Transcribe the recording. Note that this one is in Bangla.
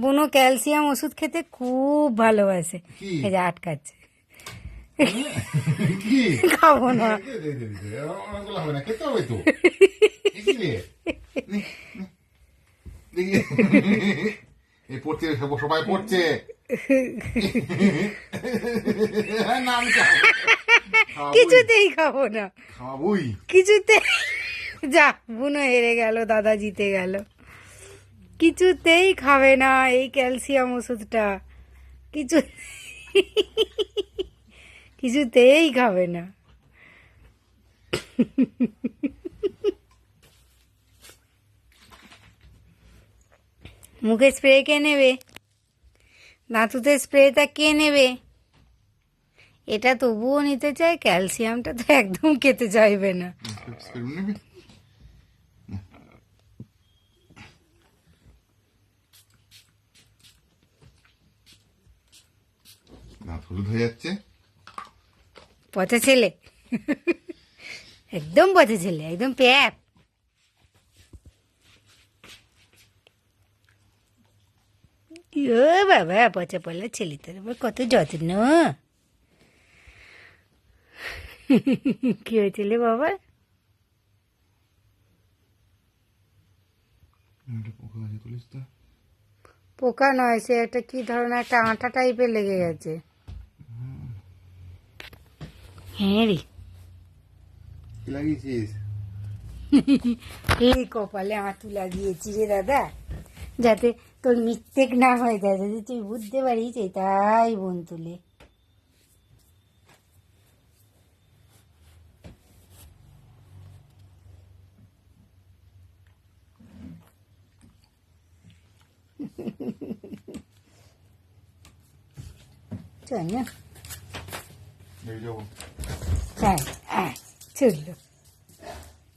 বুনো ক্যালসিয়াম ওষুধ খেতে খুব ভালোবাসে। এই যে আটকাচ্ছে, খাবো না। হবে না, খেতে হবে তো। পড়ছে, সবাই পড়ছে। কিছুতেই খাবো না, খাবই কিছুতে। যা, বুনো হেরে গেল, দাদা জিতে গেল। কিছুতেই খাবে না এই ক্যালসিয়াম ওষুধটা, কিছু কিছুতেই খাবে না। মুখে স্প্রে কে নেবে? দাঁতুতে স্প্রেটা কে নেবে? এটা তবুও নিতে চায়, ক্যালসিয়ামটা তো একদম খেতে চাইবে না। দাঁত হলুদ হয়ে যাচ্ছে। পচা ছেলে, একদম পচা ছেলে, একদম প্যাপ। ও বাবা, পচা পড়লে ছেলে, তোর আবার কত যত্ন। কি হয়েছিল বাবা? পোকা নয়, সে একটা কি ধরনের একটা আঠা টাইপের লেগে গেছে। হ্যাঁ রে, লাগিয়েছিস? এই কপালে আঁটু লাগিয়েছি রে দাদা, যাতে তোর মিস্টেক না হয়ে যায়, যদি তুই বুঝতে পারিস তাই বোন তুলে। চল না, হ্যাঁ হ্যাঁ, চললো।